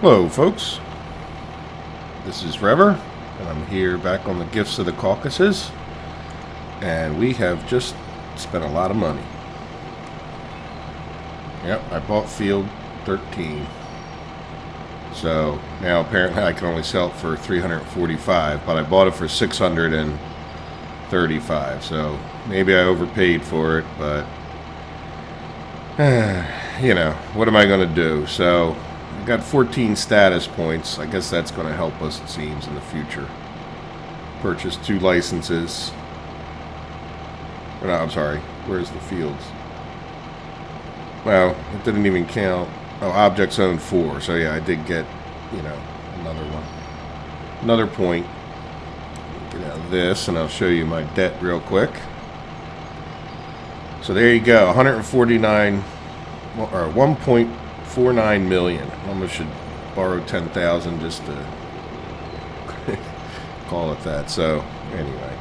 Hello, folks. This is Rever, and I'm here back on the Gifts of the Caucasus, and we have just spent a lot of money. Yep, I bought field 13. So now apparently I can only sell it for 345, but I bought it for 635. So maybe I overpaid for it, but you know, what am I going to do? So I got 14 status points. I guess that's going to help us, it seems, in the future. Purchased 2 licenses. Or no, I'm sorry. Where's the fields? Well, it didn't even count. Oh, objects owned 4. So yeah, I did get, you know, another one. Another point. Get out of this, and I'll show you my debt real quick. So there you go, 149, or 1.49 million. Almost should borrow 10,000 just to call it that. So anyway,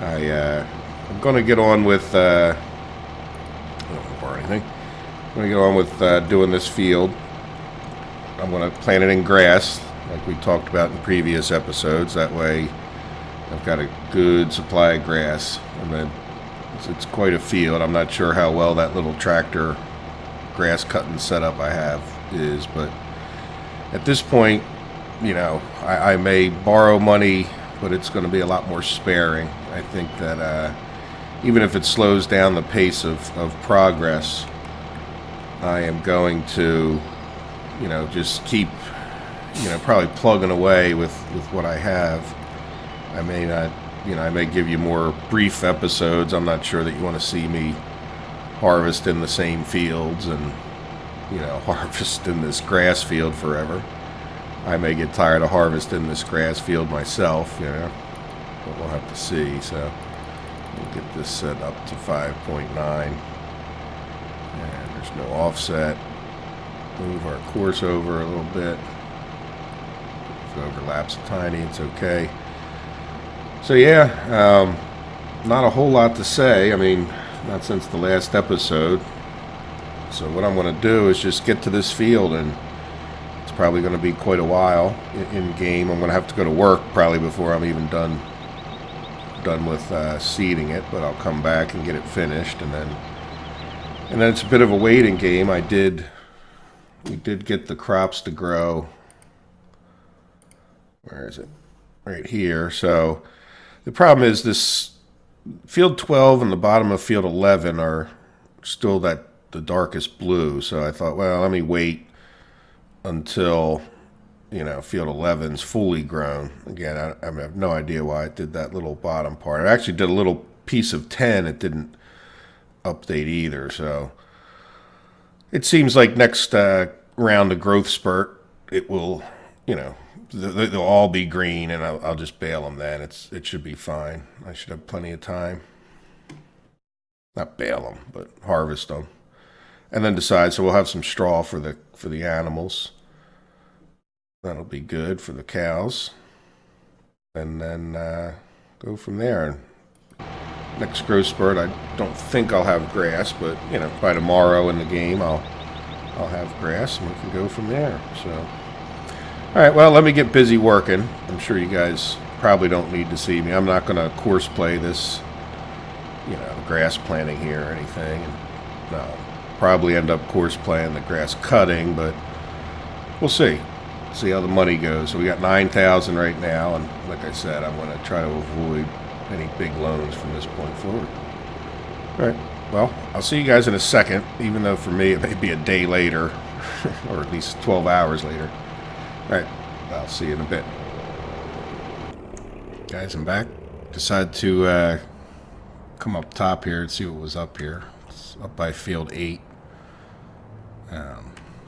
I'm going to get on with. I don't want to borrow anything. I'm going to get on with doing this field. I'm going to plant it in grass, like we talked about in previous episodes. That way, I've got a good supply of grass, and then it's quite a field. I'm not sure how well that little tractor grass cutting setup I have is, but at this point, you know, I may borrow money, but it's going to be a lot more sparing. I think that even if it slows down the pace of progress, I am going to, you know, just keep, you know, probably plugging away with what I have. I may not, you know, I may give you more brief episodes. I'm not sure that you want to see me harvest in the same fields and, you know, harvest in this grass field forever. I may get tired of harvesting this grass field myself, you know, but we'll have to see. So we'll get this set up to 5.9. And there's no offset. Move our course over a little bit. If it overlaps tiny, it's okay. So yeah, not a whole lot to say. I mean, not since the last episode. So what I'm going to do is just get to this field, and it's probably going to be quite a while in game. I'm going to have to go to work probably before I'm even done with seeding it, but I'll come back and get it finished, and then it's a bit of a waiting game. We did get the crops to grow. Where is it? Right here. So the problem is this field 12 and the bottom of field 11 are still the darkest blue. So I thought, well, let me wait until, you know, field 11's fully grown. Again, I have no idea why it did that little bottom part. It actually did a little piece of 10. It didn't update either. So it seems like next round of growth spurt, it will, you know, they'll all be green, and I'll just bale them then. It should be fine. I should have plenty of time. Not bale them, but harvest them, and then decide. So we'll have some straw for the animals. That'll be good for the cows, and then go from there. Next growth spurt, I don't think I'll have grass, but you know, by tomorrow in the game, I'll have grass, and we can go from there. So. All right, well, let me get busy working. I'm sure you guys probably don't need to see me. I'm not going to course play this, you know, the grass planting here or anything. And no, probably end up course playing the grass cutting, but we'll see. See how the money goes. So we got 9,000 right now, and like I said, I'm going to try to avoid any big loans from this point forward. All right, well, I'll see you guys in a second, even though for me it may be a day later, or at least 12 hours later. All right, I'll see you in a bit. Guys, I'm back. Decided to come up top here and see what was up here. It's up by field 8.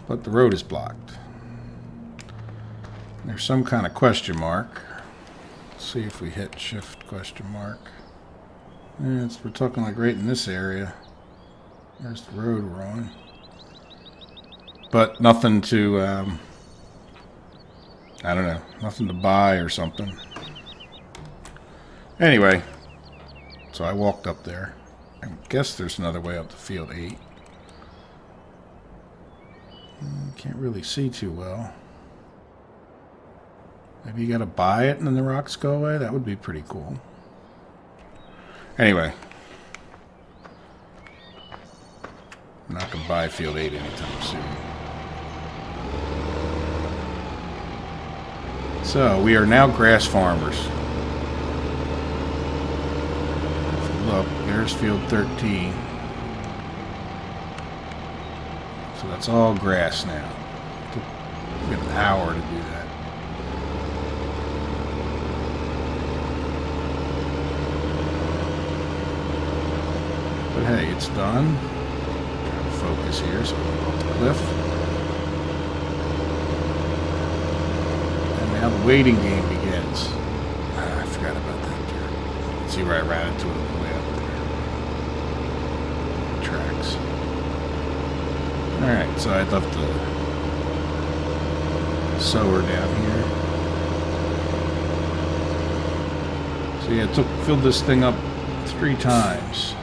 But the road is blocked. There's some kind of question mark. Let's see if we hit shift question mark. Yeah, we're talking like right in this area. There's the road we're on. But nothing to... I don't know, nothing to buy or something. Anyway, so I walked up there. I guess there's another way up to field 8. Can't really see too well. Maybe you gotta buy it and then the rocks go away? That would be pretty cool. Anyway. I'm not gonna buy Field 8 anytime soon. So, we are now grass farmers. Look, there's Field 13. So that's all grass now. It took an hour to do that. But hey, it's done. Trying to focus here so I'm off the cliff. And now the waiting game begins. I forgot about that there. See where I ran into it on the way up there. Tracks. Alright, so I'd left the sower down here. So yeah, filled this thing up 3 times.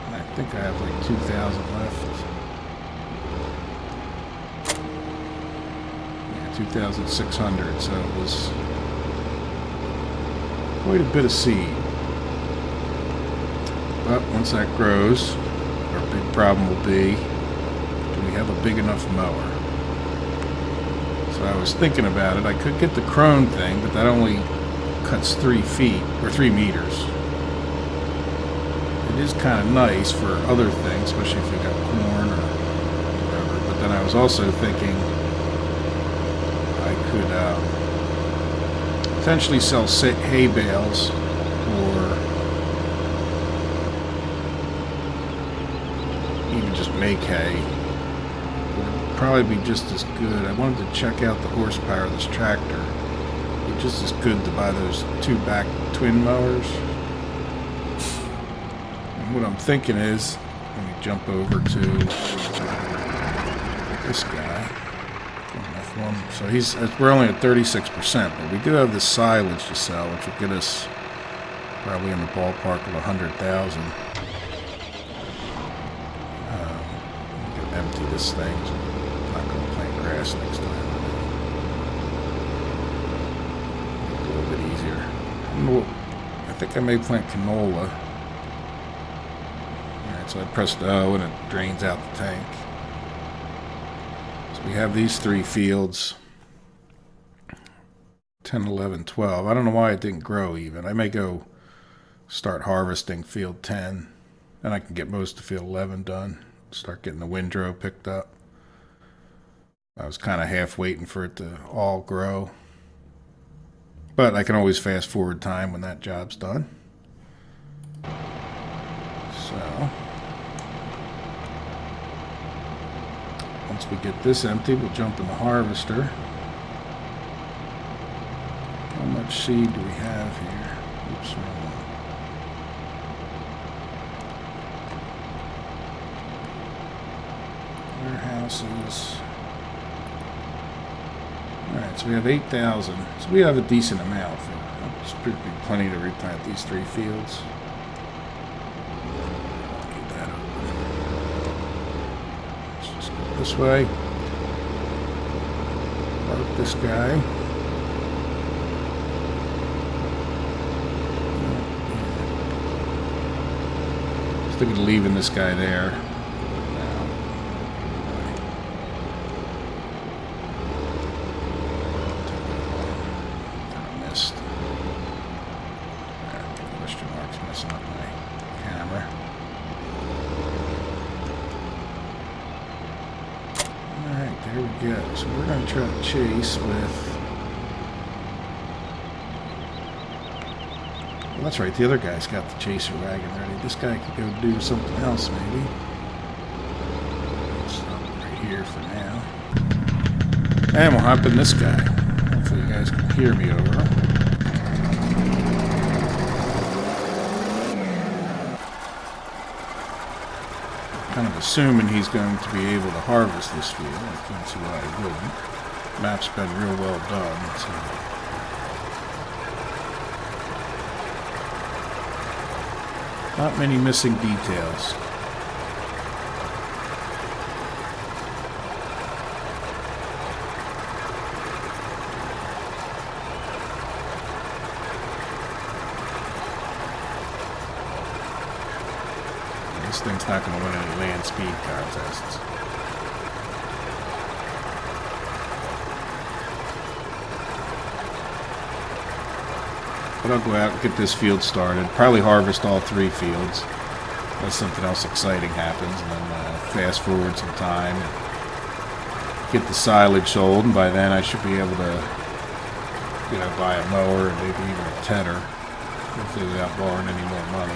And I think I have like 2,000 left. Yeah, 2,600, so it was quite a bit of seed. But once that grows, our big problem will be, do we have a big enough mower? So I was thinking about it. I could get the crone thing, but that only cuts 3 feet, or 3 meters. It is kind of nice for other things, especially if you got corn or whatever. But then I was also thinking I could potentially sell hay bales, or even just make hay. It would probably be just as good. I wanted to check out the horsepower of this tractor. It'd be just as good to buy those 2 back twin mowers. And what I'm thinking is, let me jump over to this guy. So we're only at 36%, but we do have this silage to sell, which will get us probably in the ballpark of 100,000. Empty this thing. So I'm not going to plant grass next time. Make it a little bit easier. I think I may plant canola. Alright, so I press the O and it drains out the tank. So we have these 3 fields. 10, 11, 12. I don't know why it didn't grow even. I may go start harvesting field 10. And I can get most of field 11 done. Start getting the windrow picked up. I was kind of half waiting for it to all grow. But I can always fast forward time when that job's done. So, once we get this empty, we'll jump in the harvester. How much seed do we have here? Oops, wrong one. Warehouses. Alright, so we have 8,000. So we have a decent amount. It's pretty plenty to replant these 3 fields. Get that open. Let's just go this way. Mark this guy. Just thinking of leaving this guy there. There we go. So we're going to try to chase with... Well, that's right. The other guy's got the chaser wagon ready. This guy could go do something else, maybe. Stop right here for now. And we'll hop in this guy. Hopefully you guys can hear me over him. Kind of assuming he's going to be able to harvest this field. I can't see why he wouldn't. Map's been real well done. So not many missing details. This thing's not going to win any land speed contests. But I'll go out and get this field started. Probably harvest all 3 fields unless something else exciting happens, and then fast forward some time and get the silage sold, and by then I should be able to, you know, buy a mower and maybe even a tedder, hopefully without borrowing any more money.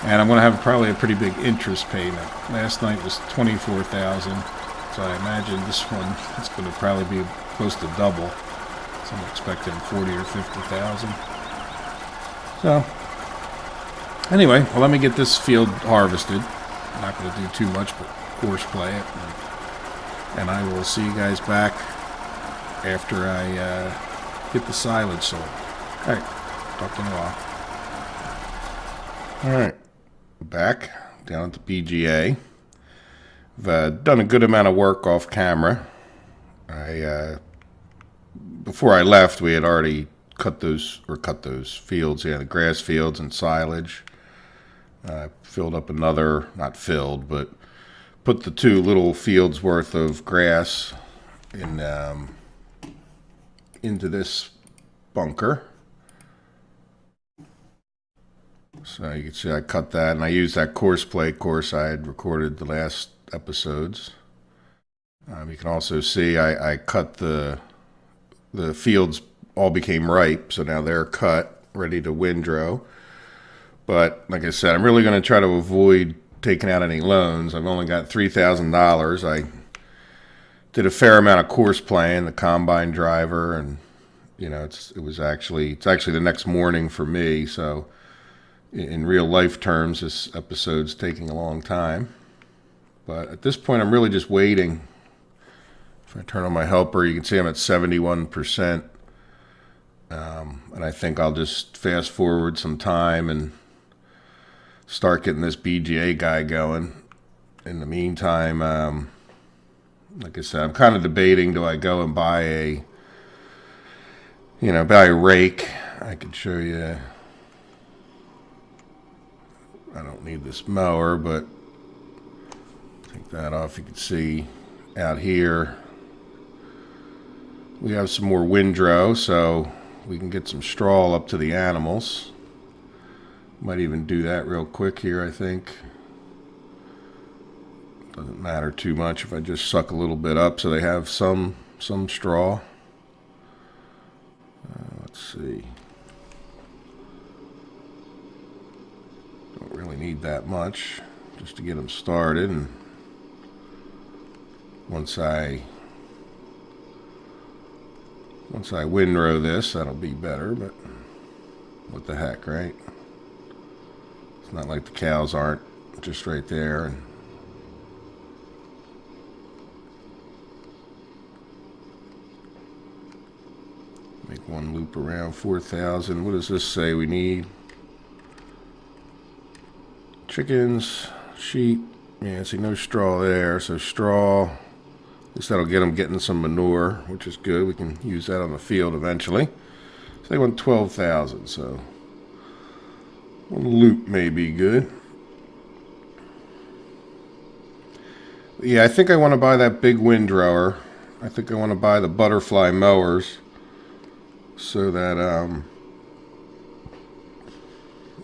And I'm going to have probably a pretty big interest payment. Last night was $24,000, so I imagine this one is going to probably be close to double. So I'm expecting $40,000 or $50,000. So, anyway, well, let me get this field harvested. I'm not going to do too much, but course play it. And I will see you guys back after I get the silage sold. All right, talk to you in a while. All right, back down at the BGA. I've done a good amount of work off camera. Before I left, we had already cut those fields, the grass fields and silage. Filled up another, not filled, but put the 2 little fields worth of grass into this bunker. So you can see I cut that, and I used that course play course I had recorded the last episodes. You can also see I cut the fields all became ripe, so now they're cut, ready to windrow. But like I said, I'm really going to try to avoid taking out any loans. I've only got $3,000. I did a fair amount of course playing, the combine driver, and you know it's actually the next morning for me. So in real life terms, this episode's taking a long time. But at this point, I'm really just waiting. If I turn on my helper, you can see I'm at 71%. And I think I'll just fast forward some time and start getting this BGA guy going. In the meantime, like I said, I'm kind of debating, do I go and buy a rake? I could show you. I don't need this mower, but take that off. You can see out here we have some more windrow, so we can get some straw up to the animals. Might even do that real quick here, I think. Doesn't matter too much if I just suck a little bit up so they have some straw. Let's see. Don't really need that much just to get them started, and once I windrow this, that'll be better, but what the heck, right? It's not like the cows aren't just right there. And make one loop around 4,000. What does this say we need? Chickens, sheep. Yeah, see no straw there, so straw. At least that'll get them getting some manure, which is good. We can use that on the field eventually. So they want 12,000, so one loop may be good. But yeah, I think I want to buy that big windrower. I think I want to buy the butterfly mowers so that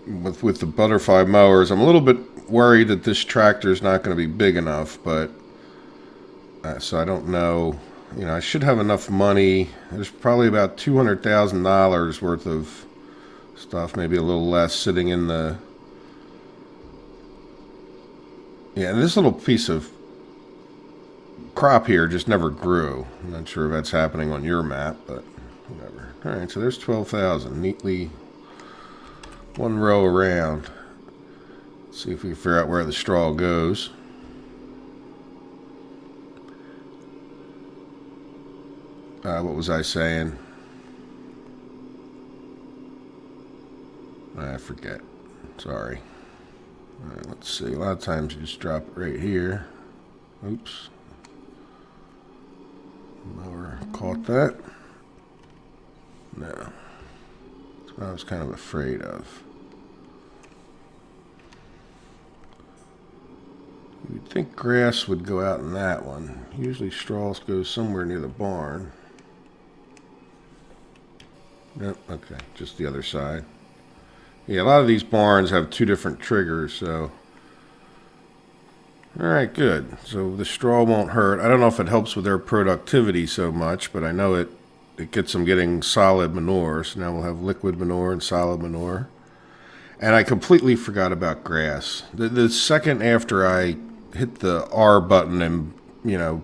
with the butterfly mowers, I'm a little bit worried that this tractor is not going to be big enough, but so I don't know. You know, I should have enough money. There's probably about $200,000 worth of stuff, maybe a little less, sitting in the. Yeah, this little piece of crop here just never grew. I'm not sure if that's happening on your map, but whatever. All right, so there's 12,000, neatly one row around. Let's see if we can figure out where the straw goes. What was I saying? I forget. Sorry. All right, let's see. A lot of times you just drop it right here. Oops. Mower caught that. No. That's what I was kind of afraid of. You'd think grass would go out in that one. Usually straw goes somewhere near the barn. Nope, okay, just the other side. Yeah, a lot of these barns have two different triggers, so... Alright, good. So the straw won't hurt. I don't know if it helps with their productivity so much, but I know it gets them getting solid manure. So now we'll have liquid manure and solid manure. And I completely forgot about grass. The second after I hit the R button and, you know,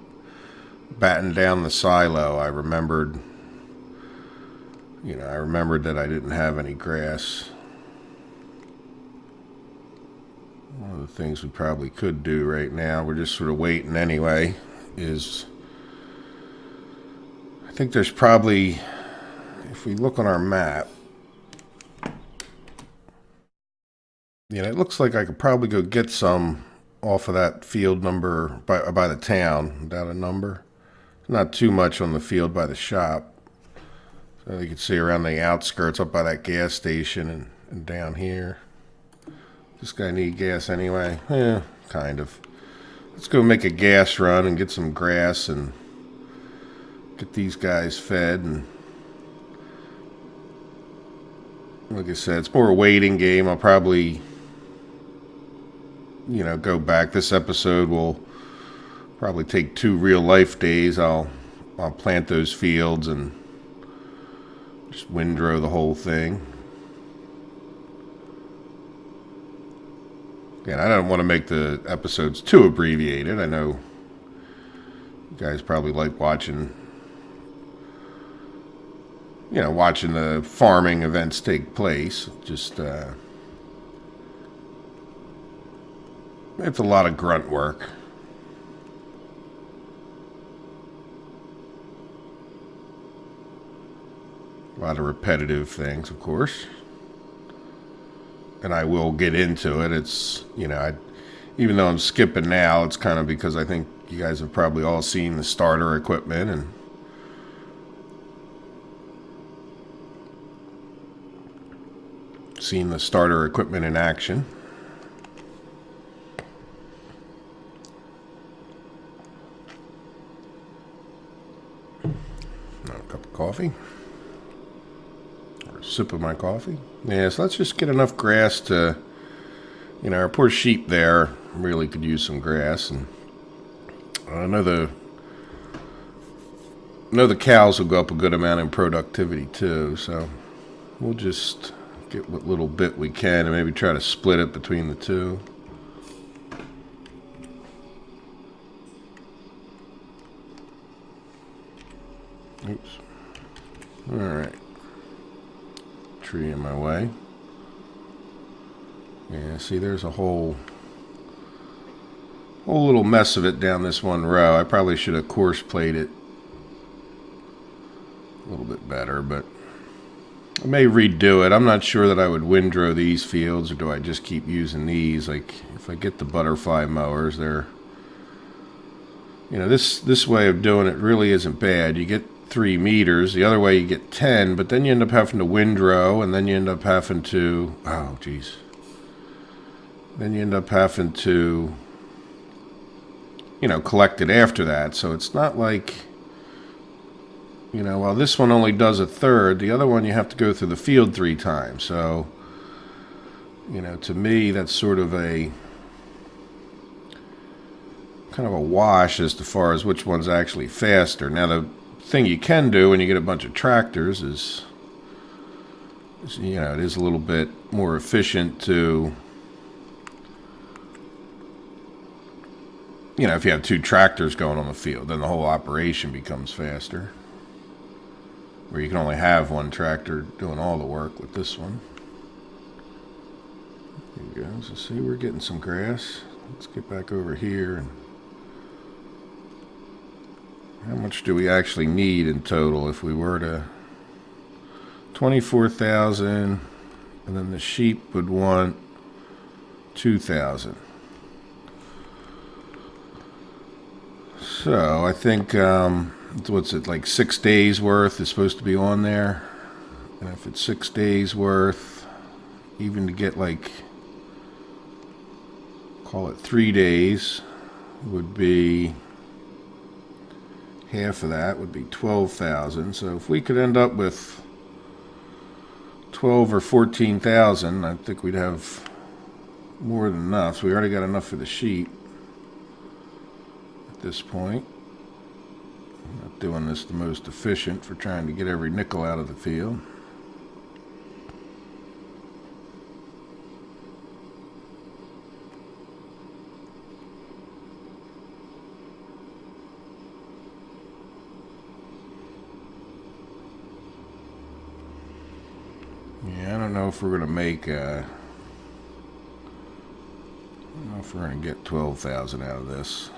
batten down the silo, I remembered that I didn't have any grass. One of the things we probably could do right now, we're just sort of waiting anyway, is I think there's probably, if we look on our map, you know, it looks like I could probably go get some off of that field number by the town without a number. Not too much on the field by the shop. So you can see around the outskirts up by that gas station and down here. This guy need gas anyway? Yeah, kind of. Let's go make a gas run and get some grass and get these guys fed. And like I said, it's more a waiting game. I'll probably, you know, go back. This episode will probably take 2 real life days. I'll plant those fields and just windrow the whole thing. And I don't want to make the episodes too abbreviated. I know you guys probably like watching the farming events take place. Just, it's a lot of grunt work. A lot of repetitive things, of course. And I will get into it. It's, you know, even though I'm skipping now, it's kind of because I think you guys have probably all seen the starter equipment and seen the starter equipment in action. Now a cup of coffee. Or a sip of my coffee. Yeah, so let's just get enough grass to, you know, our poor sheep there really could use some grass. And I know the cows will go up a good amount in productivity too, so we'll just get what little bit we can and maybe try to split it between the two. Oops. Alright. Tree in my way. Yeah, see, there's a whole little mess of it down this one row. I probably should have course played it a little bit better, but I may redo it. I'm not sure that I would windrow these fields, or do I just keep using these? Like, if I get the butterfly mowers, they're, you know, this way of doing it really isn't bad. You get 3 meters. The other way you get 10, but then you end up having to windrow, and then you end up having to, oh geez, then you end up having to, you know, collect it after that. So it's not like, you know, well, this one only does 1/3. The other one you have to go through the field 3 times. So, you know, to me, that's sort of a kind of a wash as far as which one's actually faster. Now, the thing you can do when you get a bunch of tractors is, you know, it is a little bit more efficient to, you know, if you have 2 tractors going on the field, then the whole operation becomes faster. Where you can only have 1 tractor doing all the work with this one. There you go. So see, we're getting some grass. Let's get back over here. How much do we actually need in total if we were to 24,000, and then the sheep would want 2,000. So I think, what's it, like 6 days worth is supposed to be on there. And if it's 6 days worth, even to get like, call it 3 days, would be half of that would be 12,000. So if we could end up with 12 or 14,000, I think we'd have more than enough. So we already got enough for the sheep at this point. I'm not doing this the most efficient for trying to get every nickel out of the field. Yeah, I don't know if we're going to make, I don't know if we're going to get 12,000 out of this.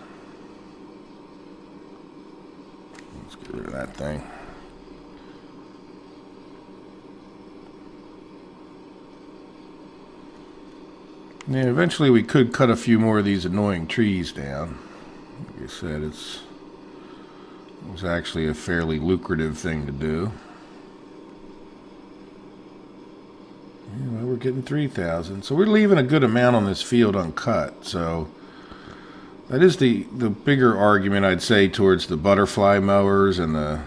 Let's get rid of that thing. Yeah, eventually we could cut a few more of these annoying trees down. Like I said, it was actually a fairly lucrative thing to do. Well, we're getting 3,000. So we're leaving a good amount on this field uncut. So that is the bigger argument, I'd say, towards the butterfly mowers and the,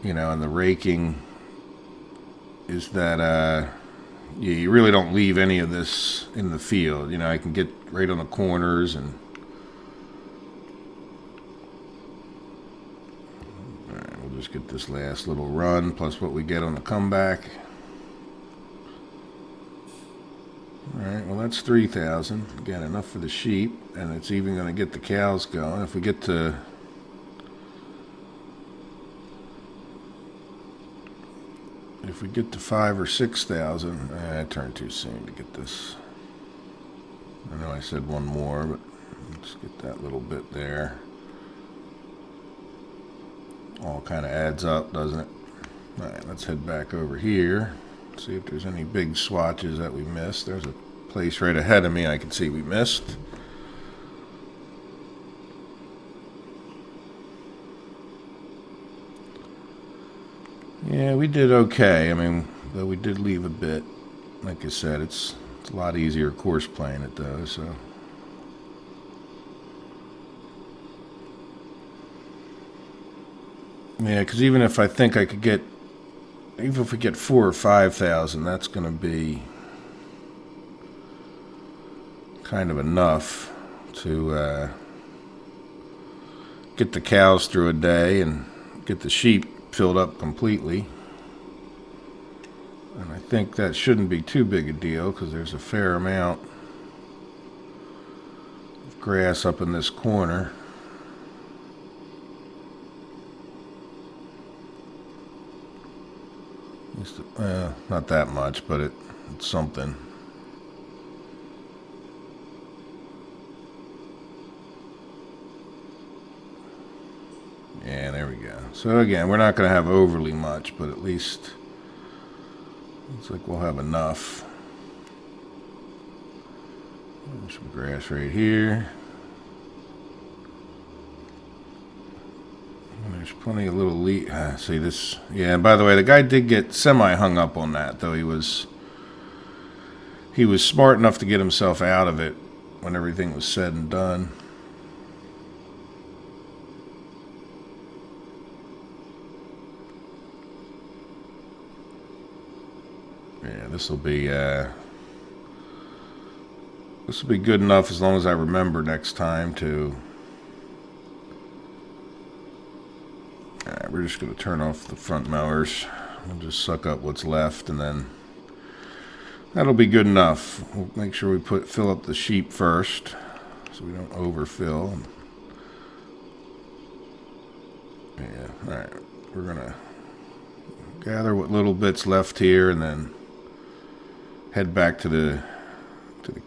and the raking, is that you really don't leave any of this in the field. I can get right on the corners and. All right, we'll just get this last little run plus what we get on the comeback. Alright, well that's 3,000. Again, enough for the sheep, and it's even going to get the cows going. If we get to 5,000 or 6,000, I turned too soon to get this. I know I said one more, but let's get that little bit there. All kind of adds up, doesn't it? Alright, let's head back over here. See if there's any big swatches that we missed. There's a place right ahead of me I can see we missed. Yeah, we did okay. I mean, though we did leave a bit. Like I said, it's a lot easier course playing it though, so. Yeah, because even if I think I could get, even if we get 4,000 or 5,000, that's going to be kind of enough to get the cows through a day and get the sheep filled up completely. And I think that shouldn't be too big a deal because there's a fair amount of grass up in this corner. Not that much, but it's something. Yeah, there we go. So again, we're not going to have overly much, but at least looks like we'll have enough. There's some grass right here. There's plenty of little see this. Yeah, and by the way, the guy did get semi hung up on that, though he was smart enough to get himself out of it when everything was said and done. Yeah, this will be good enough as long as I remember next time to. Alright, we're just going to turn off the front mowers. We'll just suck up what's left, and then that'll be good enough. We'll make sure we fill up the sheep first, so we don't overfill. Yeah, alright. We're going to gather what little bits left here, and then head back to the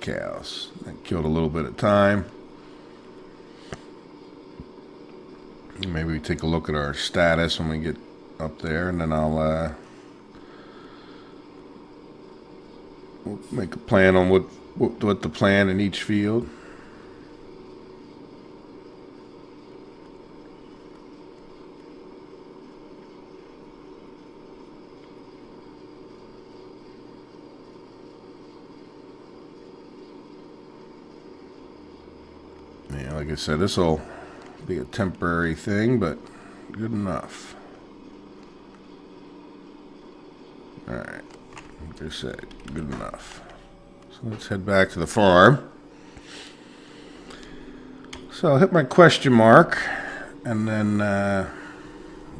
cows. That killed a little bit of time. Maybe we take a look at our status when we get up there, and then I'll we'll make a plan on what to plan in each field. Like I said, this will be a temporary thing, but good enough. Alright, like I said, good enough. So let's head back to the farm. So I'll hit my question mark, and then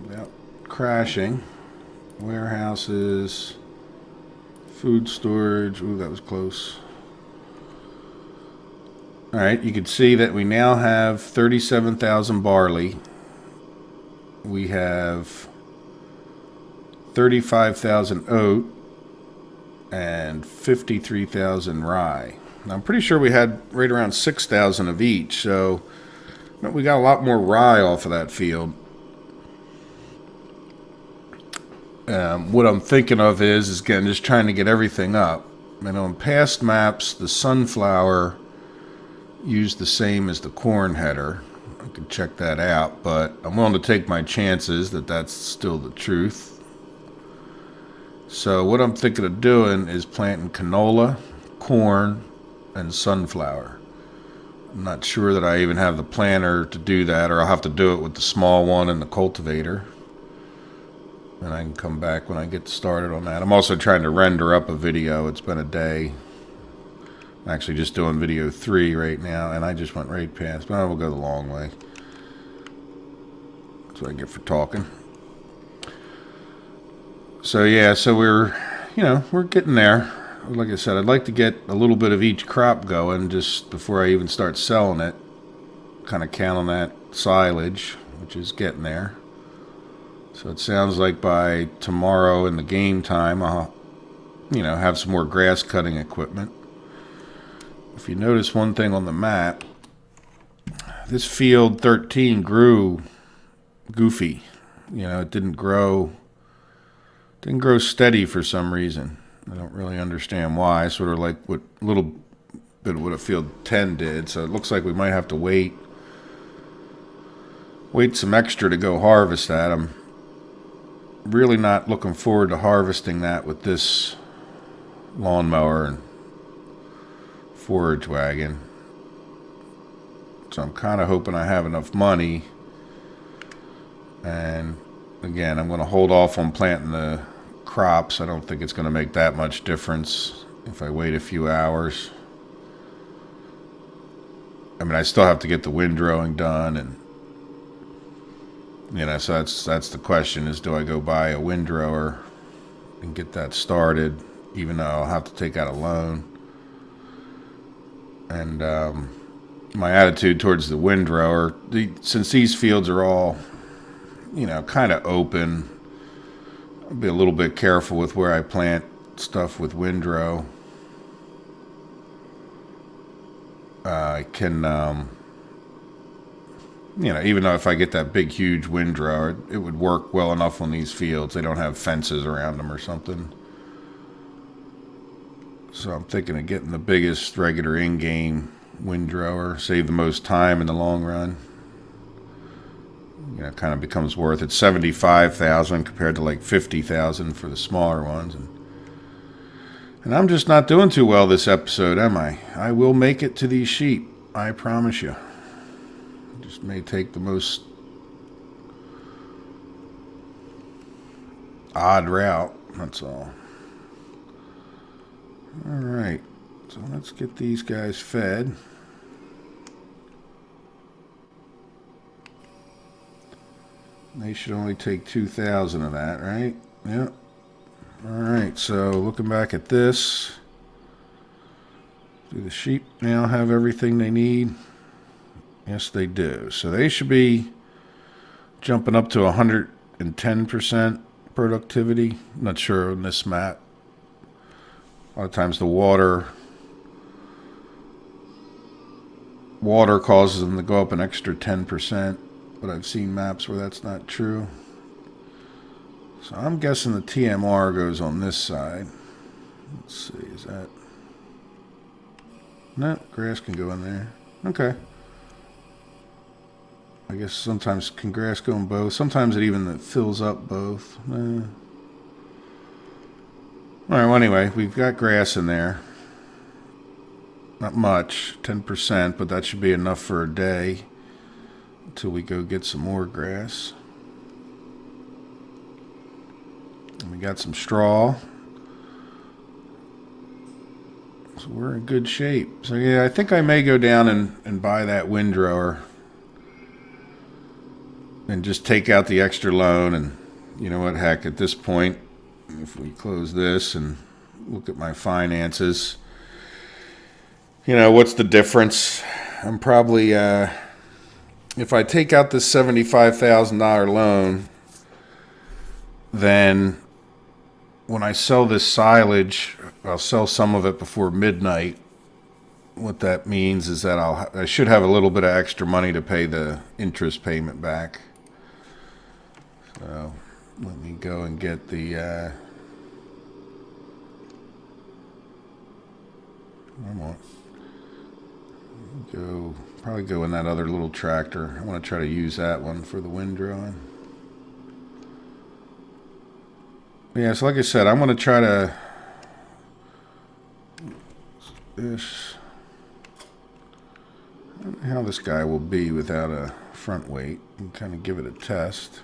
without crashing, warehouses, food storage. Ooh, that was close. Alright, you can see that we now have 37,000 barley. We have 35,000 oat and 53,000 rye. Now, I'm pretty sure we had right around 6,000 of each, so we got a lot more rye off of that field. What I'm thinking of is again, just trying to get everything up. I know in past maps, the sunflower used the same as the corn header. I could check that out, but I'm willing to take my chances that that's still the truth. So what I'm thinking of doing is planting canola, corn, and sunflower. I'm not sure that I even have the planter to do that, or I'll have to do it with the small one and the cultivator. And I can come back when I get started on that. I'm also trying to render up a video. It's been a day. I'm actually just doing video 3 right now, and I just went right past, but I will go the long way. That's what I get for talking. So yeah, so we're getting there. Like I said, I'd like to get a little bit of each crop going just before I even start selling it. Kind of count on that silage, which is getting there. So it sounds like by tomorrow in the game time, I'll, have some more grass cutting equipment. If you notice one thing on the map, this field 13 grew goofy. It didn't grow steady for some reason. I don't really understand why. Sort of like what a little bit of what a field 10 did. So it looks like we might have to wait some extra to go harvest that. I'm really not looking forward to harvesting that with this lawnmower and forage wagon. So I'm kind of hoping I have enough money. And again, I'm going to hold off on planting the crops. I don't think it's going to make that much difference if I wait a few hours. I mean, I still have to get the windrowing done, and so that's the question: is do I go buy a windrower and get that started, even though I'll have to take out a loan? And my attitude towards the windrower, since these fields are all, kind of open, I'll be a little bit careful with where I plant stuff with windrow. I can, even though if I get that big, huge windrower, it would work well enough on these fields. They don't have fences around them or something. So I'm thinking of getting the biggest regular in-game windrower, save the most time in the long run. It kind of becomes worth it. 75,000 compared to like 50,000 for the smaller ones, and I'm just not doing too well this episode, am I? I will make it to these sheep, I promise you. Just may take the most odd route. That's all. All right, so let's get these guys fed. They should only take 2,000 of that, right? Yep. All right, so looking back at this, do the sheep now have everything they need? Yes, they do. So they should be jumping up to 110% productivity. I'm not sure on this map. A lot of times the water causes them to go up an extra 10%. But I've seen maps where that's not true. So I'm guessing the TMR goes on this side. Let's see, is that... No, grass can go in there. Okay. I guess sometimes can grass go in both. Sometimes it even fills up both. Alright, well anyway, we've got grass in there. Not much, 10%, but that should be enough for a day until we go get some more grass. And we got some straw. So we're in good shape. So yeah, I think I may go down and buy that windrower and just take out the extra loan. And you know what, heck, at this point, if we close this and look at my finances, you know, what's the difference? I'm probably, if I take out this $75,000 loan, then when I sell this silage, I'll sell some of it before midnight. What that means is that I should have a little bit of extra money to pay the interest payment back. So let me go and get the, probably go in that other little tractor. I want to try to use that one for the windrowing. Yeah, so like I said, I'm going to try to I don't know how this guy will be without a front weight and kind of give it a test.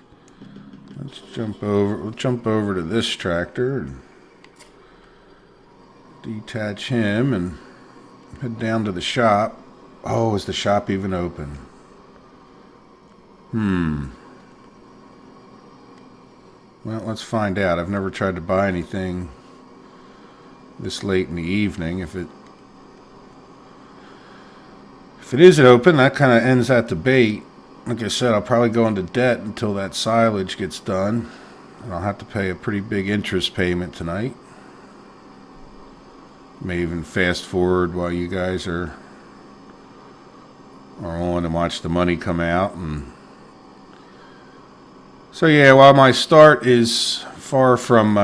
Let's jump over. We'll jump over to this tractor and detach him and head down to the shop. Oh, is the shop even open? Well, let's find out. I've never tried to buy anything this late in the evening. If it is open, that kind of ends that debate. Like I said, I'll probably go into debt until that silage gets done, and I'll have to pay a pretty big interest payment tonight. May even fast forward while you guys are on and watch the money come out. And so yeah, while my start is far from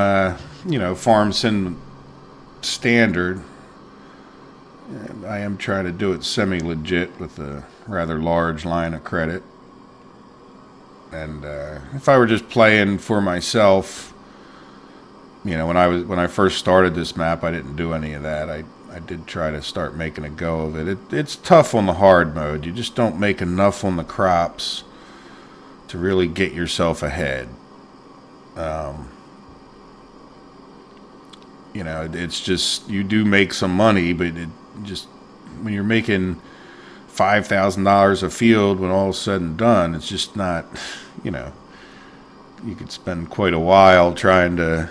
farm sim standard, I am trying to do it semi-legit with a rather large line of credit. And if I were just playing for myself, you know, when I first started this map, I didn't do any of that. I did try to start making a go of it. It's tough on the hard mode. You just don't make enough on the crops to really get yourself ahead. You know, it's just, you do make some money, but it just, when you're making $5,000 a field, when all is said and done, it's just not, you know, you could spend quite a while trying to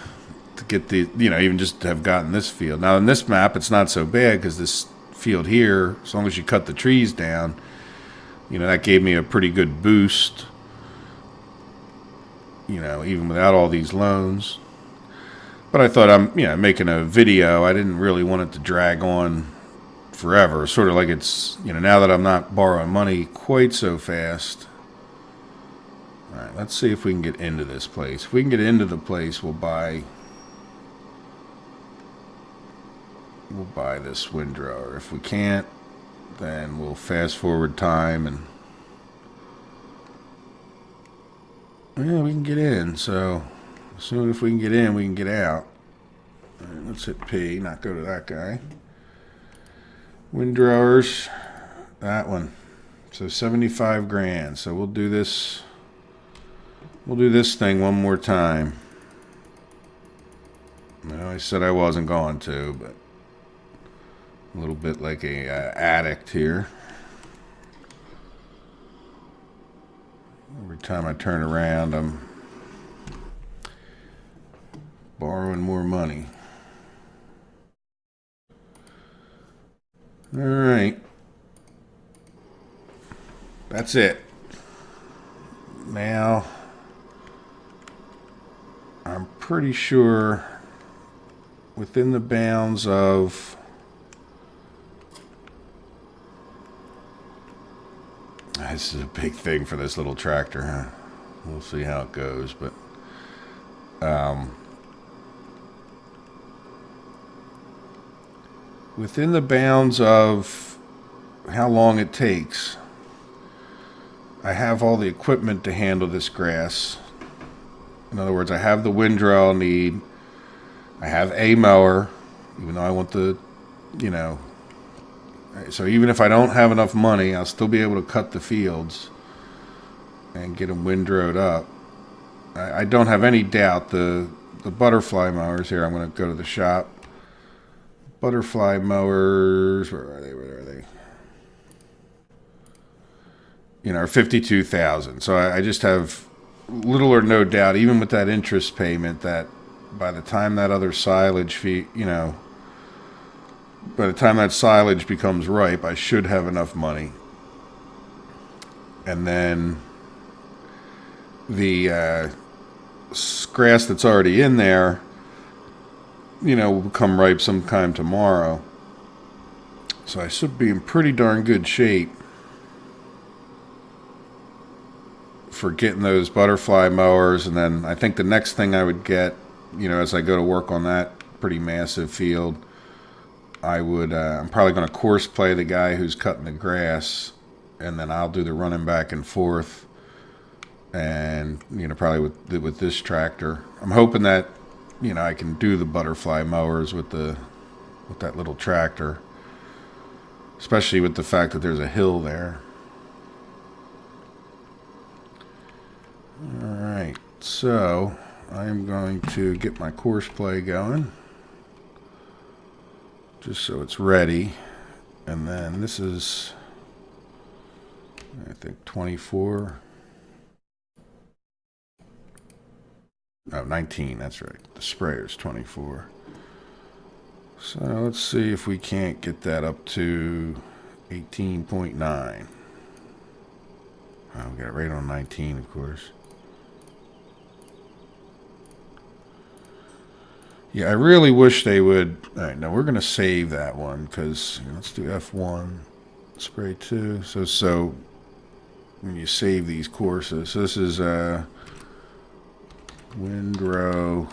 get the, you know, even just to have gotten this field. Now in this map, it's not so bad because this field here, as long as you cut the trees down, you know, that gave me a pretty good boost, you know, even without all these loans. But I thought I'm, you know, making a video. I didn't really want it to drag on forever. Sort of like it's, you know, now that I'm not borrowing money quite so fast. All right, let's see if we can get into this place. If we can get into the place, we'll buy this windrower. If we can't, then we'll fast forward time and yeah, we can get in. So as soon as we can get in, we can get out. All right, let's hit P, not go to that guy. Windrowers, that one. So 75 grand. So we'll do this. We'll do this thing one more time. I know I said I wasn't going to, but a little bit like a addict here. Every time I turn around, I'm borrowing more money. All right. That's it. Now, I'm pretty sure within the bounds of this is a big thing for this little tractor, huh? We'll see how it goes, but within the bounds of how long it takes, I have all the equipment to handle this grass. In other words, I have the windrow I'll need. I have a mower, even though I want the, you know, So even if I don't have enough money, I'll still be able to cut the fields and get them windrowed up. I don't have any doubt the butterfly mowers here. I'm going to go to the shop. Butterfly mowers, where are they? Where are they? You know, 52,000. So I just have little or no doubt, even with that interest payment, that by the time that other silage fee, you know, by the time that silage becomes ripe, I should have enough money. And then the grass that's already in there, you know, will become ripe sometime tomorrow. So I should be in pretty darn good shape for getting those butterfly mowers. And then I think the next thing I would get, you know, as I go to work on that pretty massive field, I'm probably going to course play the guy who's cutting the grass, and then I'll do the running back and forth. And, you know, probably with this tractor, I'm hoping that, you know, I can do the butterfly mowers with that little tractor, especially with the fact that there's a hill there. All right, so I'm going to get my course play going, just so it's ready. And then this is, I think, 24. No, 19, that's right. The sprayer's 24. So let's see if we can't get that up to 18.9. Oh, we got it right on 19, of course. Yeah, I really wish they would. All right, now we're going to save that one because, you know, let's do F1, spray 2. So when you save these courses, so this is windrow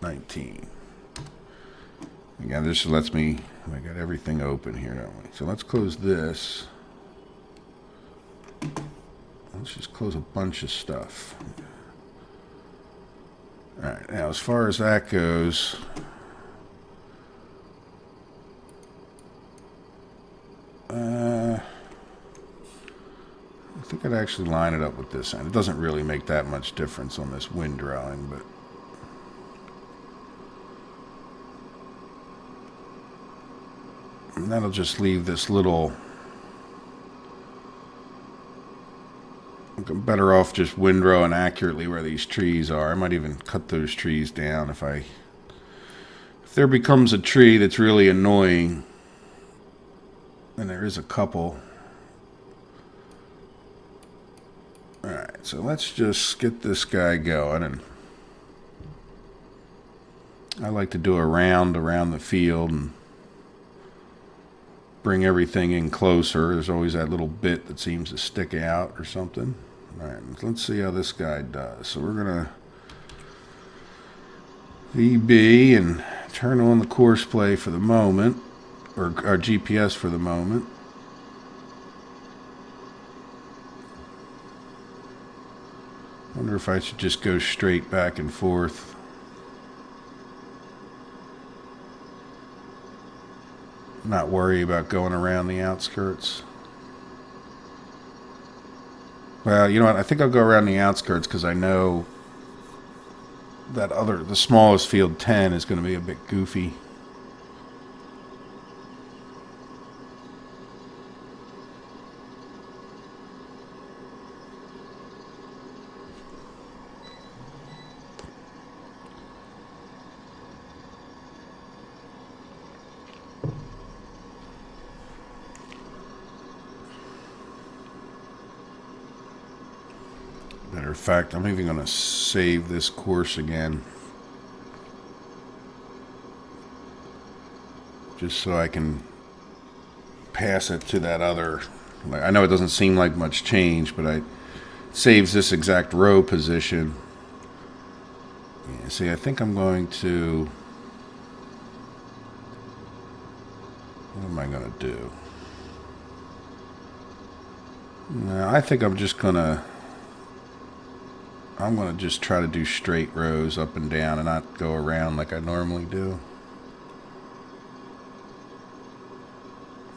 19. Again, this lets me, I got everything open here, don't we? So let's close this. Let's just close a bunch of stuff. Alright, now as far as that goes, I think I'd actually line it up with this end. It doesn't really make that much difference on this windrowing, but and that'll just leave this little. I'm better off just windrowing accurately where these trees are. I might even cut those trees down if there becomes a tree that's really annoying, and there is a couple. Alright, so let's just get this guy going, and I like to do a round around the field and bring everything in closer. There's always that little bit that seems to stick out or something. Alright, let's see how this guy does. So we're going to VB and turn on the course play for the moment, or our GPS for the moment. Wonder if I should just go straight back and forth. Not worry about going around the outskirts. Well, you know what? I think I'll go around the outskirts because I know that the smallest field 10 is going to be a bit goofy. Matter of fact, I'm even going to save this course again, just so I can pass it to that other. I know it doesn't seem like much change, but it saves this exact row position. Yeah, see, I think I'm going to. What am I going to do? No, I think I'm going to just try to do straight rows up and down and not go around like I normally do.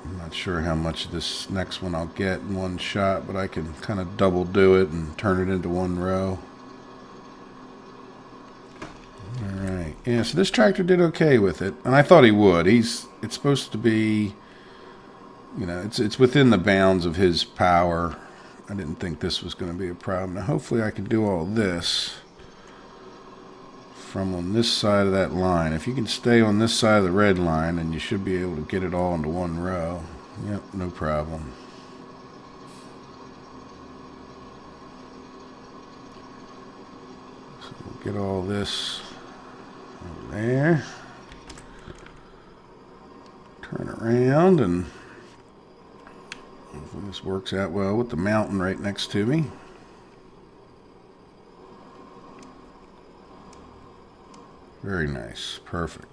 I'm not sure how much of this next one I'll get in one shot, but I can kind of double do it and turn it into one row. Alright, yeah, so this tractor did okay with it, and I thought he would. It's supposed to be, you know, it's within the bounds of his power. I didn't think this was going to be a problem. Now hopefully I can do all this from on this side of that line. If you can stay on this side of the red line, then you should be able to get it all into one row. Yep, no problem. So we'll get all this over there. Turn around, and hopefully this works out well with the mountain right next to me. Very nice. Perfect.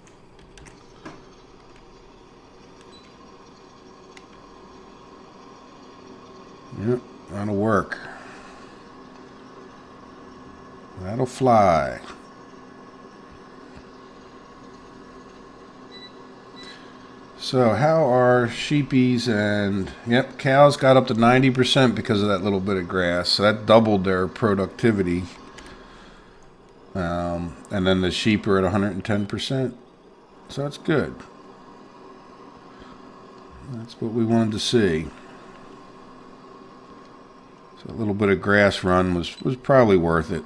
Yep, that'll work. That'll fly. So how are sheepies and, yep, cows got up to 90% because of that little bit of grass. So that doubled their productivity. And then the sheep are at 110%. So that's good. That's what we wanted to see. So a little bit of grass run was probably worth it.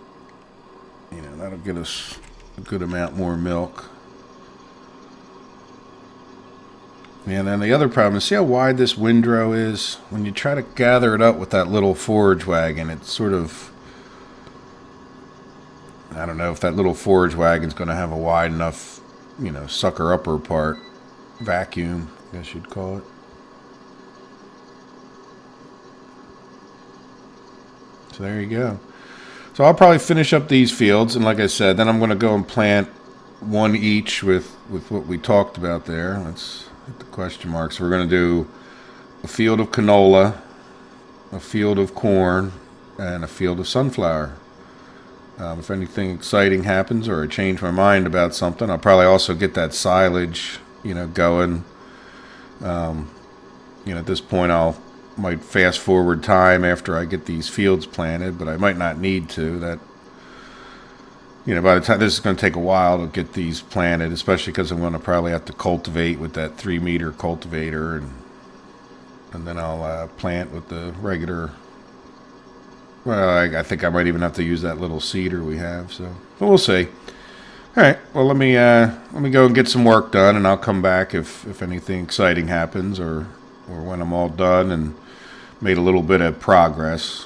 You know, that'll get us a good amount more milk. And then the other problem is, see how wide this windrow is? When you try to gather it up with that little forage wagon, it's sort of, I don't know if that little forage wagon's going to have a wide enough, you know, sucker upper part, vacuum, I guess you'd call it. So there you go. So I'll probably finish up these fields, and like I said, then I'm going to go and plant one each with what we talked about there. Let's hit the question marks. So we're going to do a field of canola, a field of corn, and a field of sunflower. If anything exciting happens or I change my mind about something, I'll probably also get that silage, you know, going. You know, at this point might fast forward time after I get these fields planted, but I might not need to. That, you know, by the time, this is going to take a while to get these planted, especially because I'm going to probably have to cultivate with that 3-meter cultivator, and then I'll plant with the regular. Well, I think I might even have to use that little seeder we have. So, but we'll see. All right. Well, let me go and get some work done, and I'll come back if anything exciting happens, or when I'm all done and made a little bit of progress.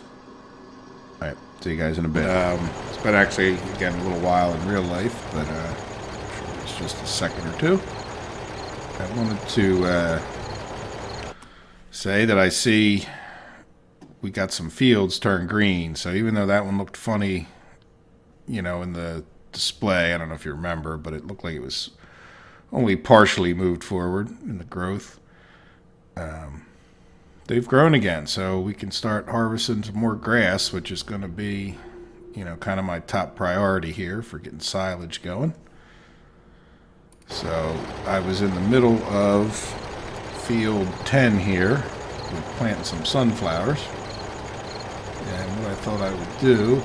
All right. See you guys in a bit. It's been actually, again, a little while in real life, but I'm sure it's just a second or two. I wanted to say that I see we got some fields turn green. So even though that one looked funny, you know, in the display, I don't know if you remember, but it looked like it was only partially moved forward in the growth. They've grown again, so we can start harvesting some more grass, which is going to be, you know, kind of my top priority here for getting silage going. So I was in the middle of field 10 here with planting some sunflowers. And what I thought I would do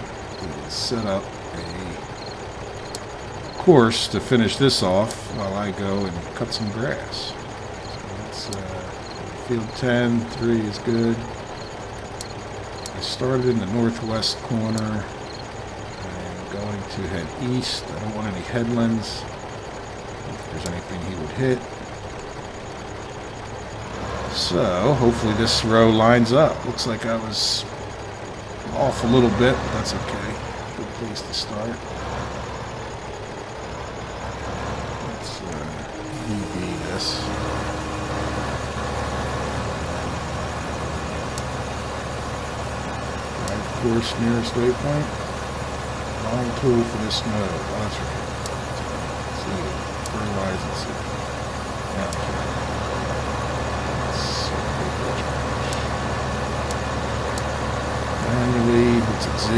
is set up a course to finish this off while I go and cut some grass. So that's field 10, 3 is good. I started in the northwest corner. I'm going to head east. I don't want any headlands. If there's anything he would hit. So hopefully this row lines up. Looks like I was off a little bit, but that's okay. Good place to start. Let's EB this. Drive course nearest waypoint. Long tool for this node. Oh, that's right. See, fertilize and see. Yeah. Manually, what's it, Z?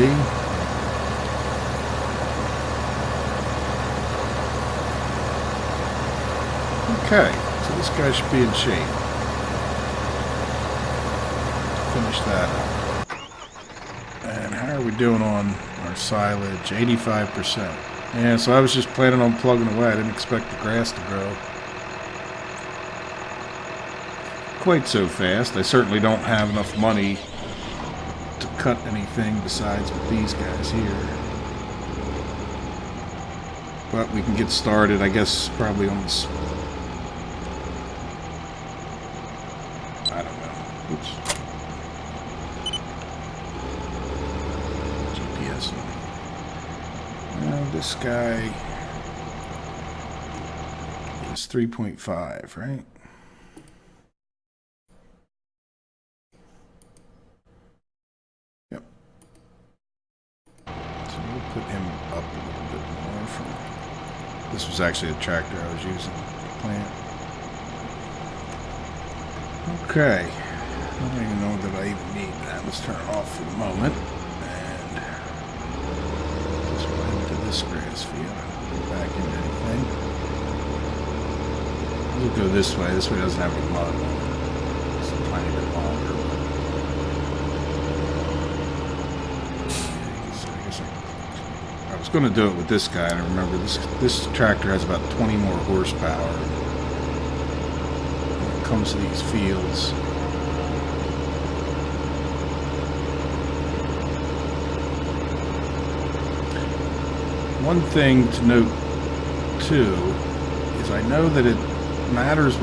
Okay, so this guy should be in shape. finish that up. And how are we doing on our silage? 85%. Yeah, so I was just planning on plugging away. I didn't expect the grass to grow quite so fast. I certainly don't have enough money to cut anything besides with these guys here. But we can get started, I guess, probably on this. I don't know. Oops. GPS. This guy is 3.5, right? Yep. So we'll put him up a little bit more from... This was actually the tractor I was using to plant. Okay. I don't even know that I even need that. Let's turn it off for the moment. And just go into this grass field. Go back into anything. We'll go this way. This way doesn't have any mud on it. It's a tiny bit longer. I was going to do it with this guy, and I remember this tractor has about 20 more horsepower when it comes to these fields. One thing to note, too, is I know that it matters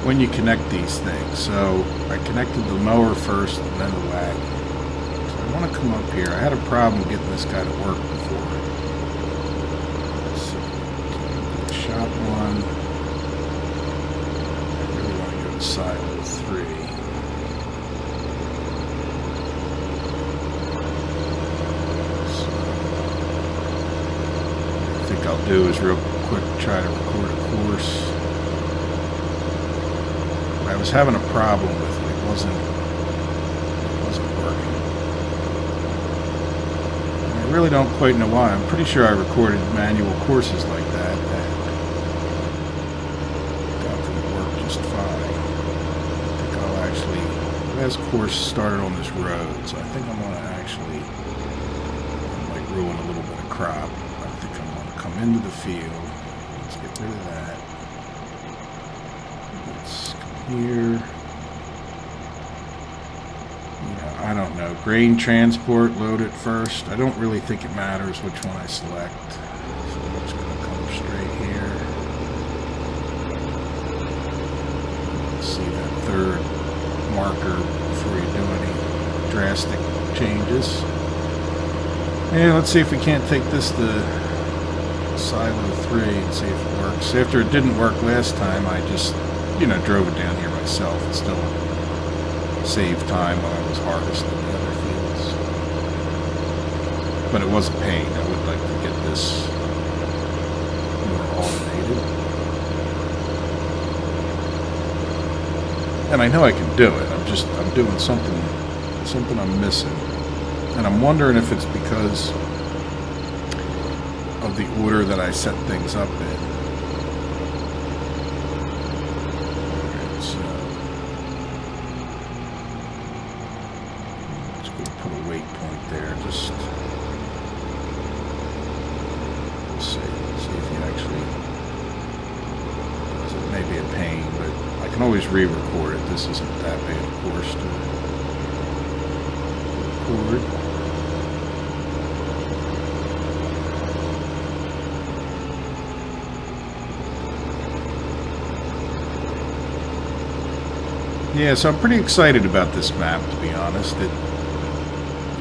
when you connect these things. So I connected the mower first and then the wagon. I want to come up here. I had a problem getting this guy to work before. Let's see. Shot one. I really want to go to silo 3. So, what I think I'll do is real quick try to record a course. I was having a problem with it. It wasn't working. I really don't quite know why. I'm pretty sure I recorded manual courses like that got them to work just fine. I think I'll actually... Last course started on this road, so I think I'm going to actually like ruin a little bit of crop. I think I'm going to come into the field. Let's get rid of that. Let's come here. I don't know. Grain transport, load it first. I don't really think it matters which one I select. So I'm just going to come straight here. See that third marker before you do any drastic changes. And let's see if we can't take this to silo 3 and see if it works. After it didn't work last time, I just, drove it down here myself. It still saved time while I was harvesting the other fields. But it was a pain. I would like to get this more automated. And I know I can do it. I'm doing something I'm missing. And I'm wondering if it's because of the order that I set things up in. Always re-record it. This isn't that bad, of course, to record. Yeah, so I'm pretty excited about this map, to be honest.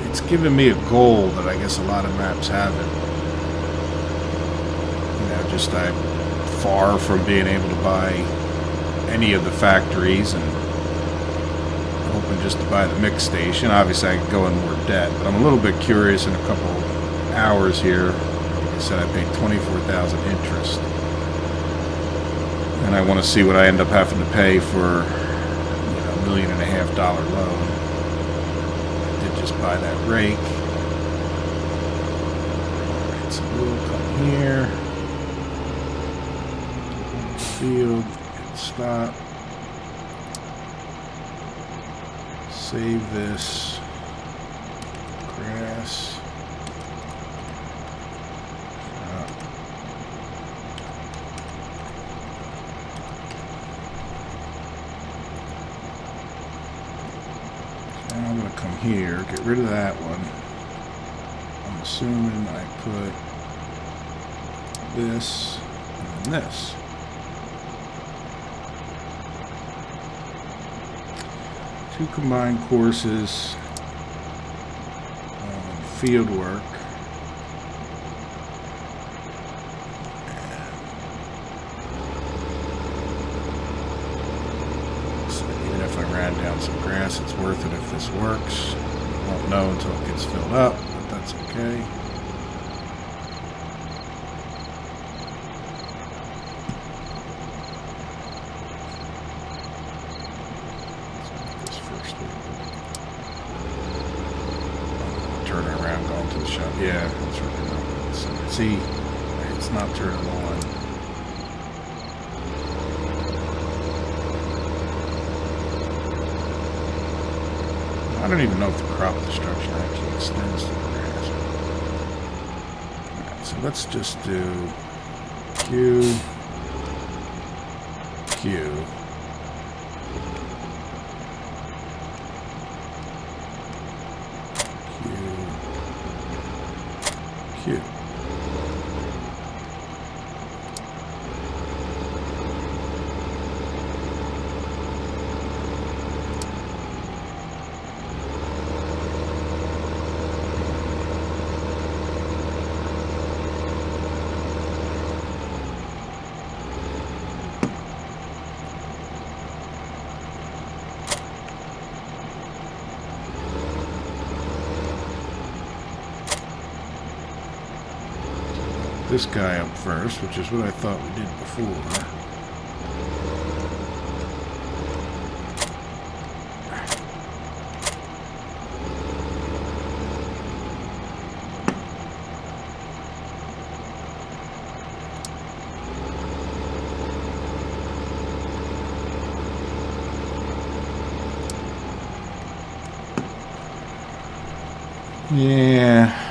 It's given me a goal that I guess a lot of maps haven't. I'm far from being able to buy any of the factories, and hoping just to buy the mix station. Obviously I could go in more debt, but I'm a little bit curious in a couple hours here. Like I said, I paid $24,000 interest, and I want to see what I end up having to pay for $1.5 million loan. I did just buy that rake. Alright, so we'll come here, field, stop. Save this. Grass. So now I'm going to come here, get rid of that one. I'm assuming I put this and then this. Two combined courses on field work. So even if I ran down some grass, it's worth it if this works. Won't know until it gets filled up, but that's okay. Turn around, going to the shop. Yeah, that's really not good. See, it's not turning on. I don't even know if the crop destruction actually extends to the grass. Alright, so let's just do Q, Q. Q. This guy up first, which is what I thought we did before. Yeah.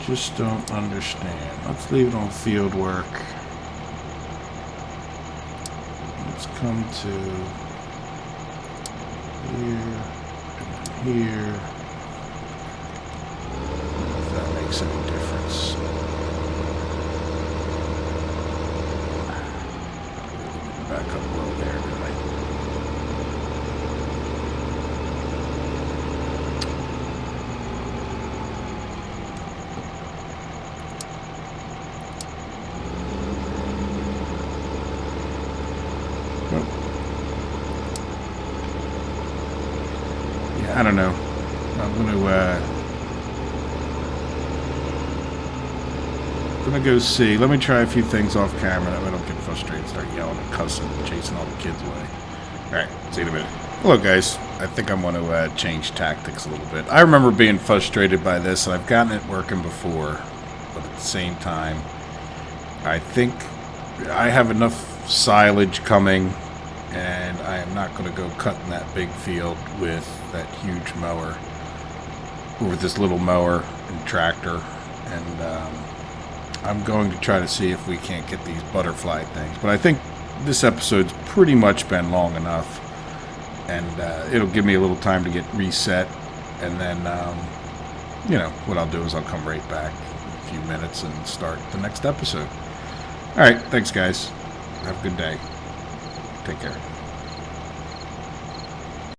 Just don't understand. Let's leave it on field work. Let's come to here and here. I don't know if that makes any difference. Back up low there, did I? I don't know. I'm gonna go see. Let me try a few things off camera. That way I don't get frustrated and start yelling and cussing and chasing all the kids away. Alright, see you in a minute. Hello guys. I think I'm gonna change tactics a little bit. I remember being frustrated by this, and I've gotten it working before, but at the same time, I think I have enough silage coming, and I am not going to go cutting that big field with that huge mower, or with this little mower and tractor, and I'm going to try to see if we can't get these butterfly things. But I think this episode's pretty much been long enough, and it'll give me a little time to get reset, and then, you know, what I'll do is I'll come right back in a few minutes and start the next episode. Alright, thanks guys. Have a good day. Take care.